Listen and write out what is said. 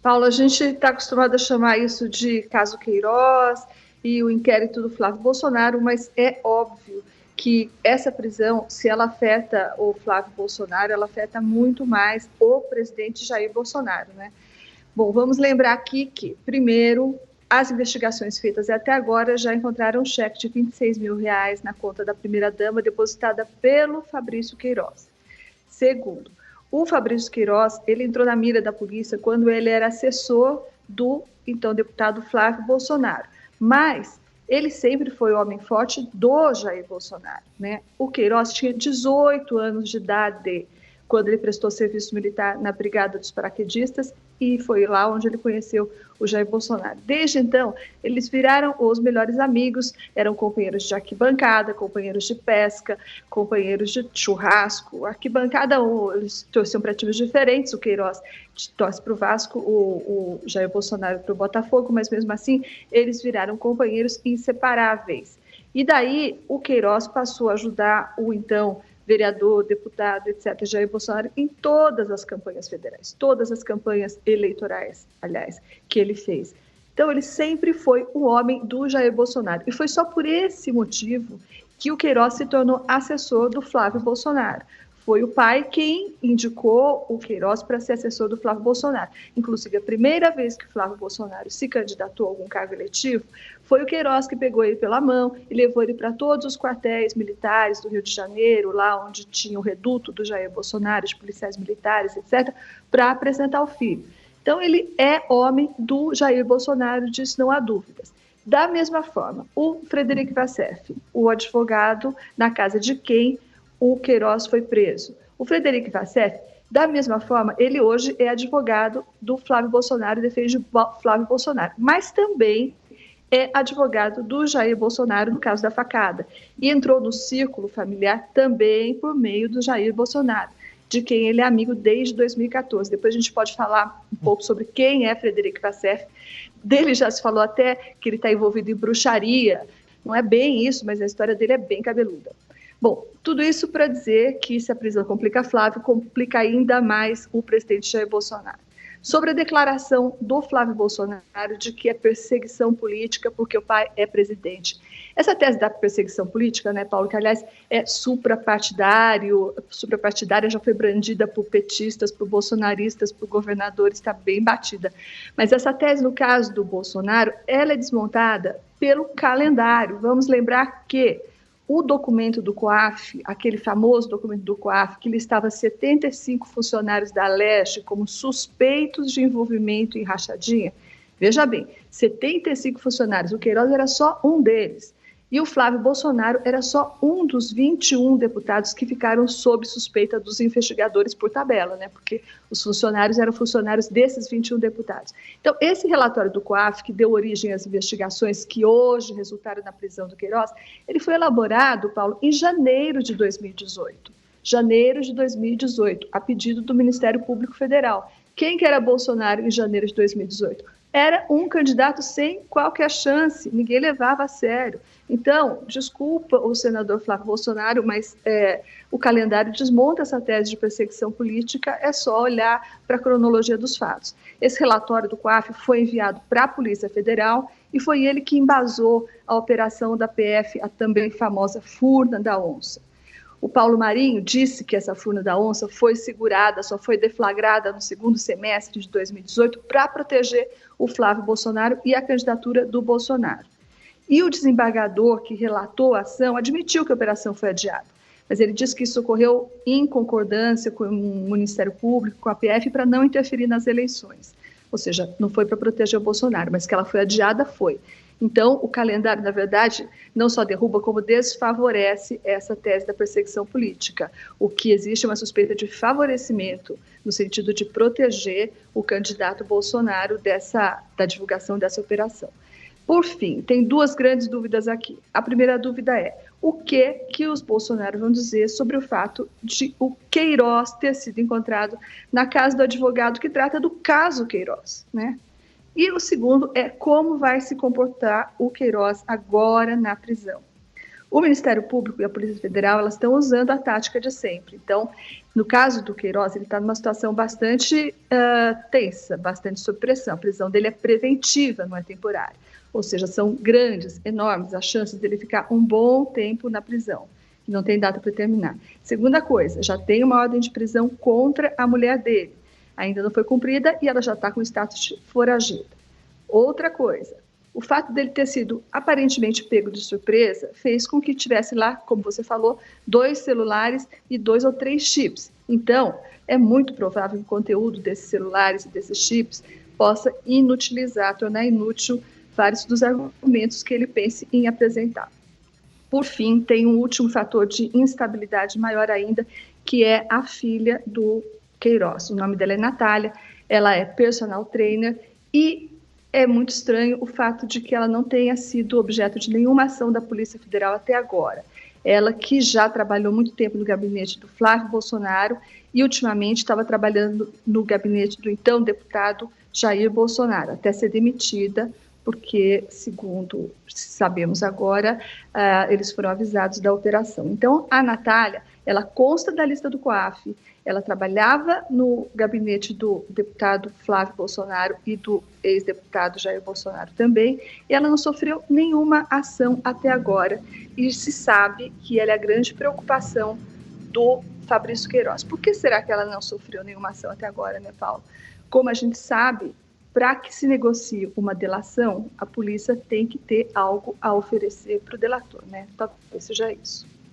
Paulo, a gente está acostumado a chamar isso de caso Queiroz e o inquérito do Flávio Bolsonaro, mas é óbvio que essa prisão, se ela afeta o Flávio Bolsonaro, ela afeta muito mais o presidente Jair Bolsonaro, né? Bom, vamos lembrar aqui que, primeiro, as investigações feitas até agora já encontraram um cheque de R$ 26 mil na conta da primeira-dama, depositada pelo Fabrício Queiroz. Segundo, o Fabrício Queiroz, ele entrou na mira da polícia quando ele era assessor do então deputado Flávio Bolsonaro, mas ele sempre foi o homem forte do Jair Bolsonaro, né? O Queiroz tinha 18 anos de idade quando ele prestou serviço militar na Brigada dos Paraquedistas e foi lá onde ele conheceu o Jair Bolsonaro. Desde então, eles viraram os melhores amigos, eram companheiros de arquibancada, companheiros de pesca, companheiros de churrasco. Arquibancada, eles torciam para times diferentes, o Queiroz torce para o Vasco, o Jair Bolsonaro para o Botafogo, mas mesmo assim, eles viraram companheiros inseparáveis. E daí, o Queiroz passou a ajudar o então vereador, deputado, etc., Jair Bolsonaro, em todas as campanhas federais, todas as campanhas eleitorais, aliás, que ele fez. Então, ele sempre foi o homem do Jair Bolsonaro. E foi só por esse motivo que o Queiroz se tornou assessor do Flávio Bolsonaro. Foi o pai quem indicou o Queiroz para ser assessor do Flávio Bolsonaro. Inclusive, a primeira vez que o Flávio Bolsonaro se candidatou a algum cargo eletivo, foi o Queiroz que pegou ele pela mão e levou ele para todos os quartéis militares do Rio de Janeiro, lá onde tinha o reduto do Jair Bolsonaro, de policiais militares, etc., para apresentar o filho. Então, ele é homem do Jair Bolsonaro, disso não há dúvidas. Da mesma forma, o Frederico Vassef, o advogado na casa de quem o Queiroz foi preso. O Frederico Vassef, da mesma forma, ele hoje é advogado do Flávio Bolsonaro, defende o Flávio Bolsonaro, mas também é advogado do Jair Bolsonaro no caso da facada. E entrou no círculo familiar também por meio do Jair Bolsonaro, de quem ele é amigo desde 2014. Depois a gente pode falar um pouco sobre quem é Frederico Vassef. Dele já se falou até que ele está envolvido em bruxaria. Não é bem isso, mas a história dele é bem cabeluda. Bom, tudo isso para dizer que se a prisão complica Flávio, complica ainda mais o presidente Jair Bolsonaro. Sobre a declaração do Flávio Bolsonaro de que é perseguição política porque o pai é presidente. Essa tese da perseguição política, né, Paulo, que aliás é suprapartidária, já foi brandida por petistas, por bolsonaristas, por governadores, está bem batida. Mas essa tese, no caso do Bolsonaro, ela é desmontada pelo calendário. Vamos lembrar que o documento do COAF, aquele famoso documento do COAF, que listava 75 funcionários da Leste como suspeitos de envolvimento em rachadinha, veja bem, 75 funcionários, o Queiroz era só um deles, e o Flávio Bolsonaro era só um dos 21 deputados que ficaram sob suspeita dos investigadores por tabela, né? Porque os funcionários eram funcionários desses 21 deputados. Então, esse relatório do COAF, que deu origem às investigações que hoje resultaram na prisão do Queiroz, ele foi elaborado, Paulo, em janeiro de 2018. Janeiro de 2018, a pedido do Ministério Público Federal. Quem que era Bolsonaro em janeiro de 2018? Era um candidato sem qualquer chance, ninguém levava a sério. Então, desculpa o senador Flávio Bolsonaro, mas o calendário desmonta essa tese de perseguição política, é só olhar para a cronologia dos fatos. Esse relatório do COAF foi enviado para a Polícia Federal e foi ele que embasou a operação da PF, a também famosa Furna da Onça. O Paulo Marinho disse que essa Furna da Onça foi segurada, só foi deflagrada no segundo semestre de 2018 para proteger o Flávio Bolsonaro e a candidatura do Bolsonaro. E o desembargador que relatou a ação admitiu que a operação foi adiada, mas ele disse que isso ocorreu em concordância com o Ministério Público, com a PF, para não interferir nas eleições. Ou seja, não foi para proteger o Bolsonaro, mas que ela foi adiada, foi. Então, o calendário, na verdade, não só derruba, como desfavorece essa tese da perseguição política. O que existe é uma suspeita de favorecimento, no sentido de proteger o candidato Bolsonaro da divulgação dessa operação. Por fim, tem duas grandes dúvidas aqui. A primeira dúvida é: o que os Bolsonaro vão dizer sobre o fato de o Queiroz ter sido encontrado na casa do advogado que trata do caso Queiroz, né? E o segundo é como vai se comportar o Queiroz agora na prisão. O Ministério Público e a Polícia Federal, elas estão usando a tática de sempre. Então, no caso do Queiroz, ele está numa situação bastante tensa, bastante sob pressão. A prisão dele é preventiva, não é temporária. Ou seja, são grandes, enormes as chances dele ficar um bom tempo na prisão, que não tem data para terminar. Segunda coisa, já tem uma ordem de prisão contra a mulher dele. Ainda não foi cumprida e ela já está com status de foragida. Outra coisa, o fato dele ter sido aparentemente pego de surpresa fez com que tivesse lá, como você falou, 2 celulares e 2 ou 3 chips. Então, é muito provável que o conteúdo desses celulares e desses chips possa inutilizar, tornar inútil vários dos argumentos que ele pense em apresentar. Por fim, tem um último fator de instabilidade maior ainda, que é a filha do Queiroz. O nome dela é Natália, ela é personal trainer e é muito estranho o fato de que ela não tenha sido objeto de nenhuma ação da Polícia Federal até agora. Ela que já trabalhou muito tempo no gabinete do Flávio Bolsonaro e ultimamente estava trabalhando no gabinete do então deputado Jair Bolsonaro, até ser demitida, porque, segundo sabemos agora, eles foram avisados da operação. Então, a Natália, ela consta da lista do COAF, ela trabalhava no gabinete do deputado Flávio Bolsonaro e do ex-deputado Jair Bolsonaro também, e ela não sofreu nenhuma ação até agora, e se sabe que ela é a grande preocupação do Fabrício Queiroz. Por que será que ela não sofreu nenhuma ação até agora, né, Paulo? Como a gente sabe, para que se negocie uma delação, a polícia tem que ter algo a oferecer para o delator, né? Talvez seja isso.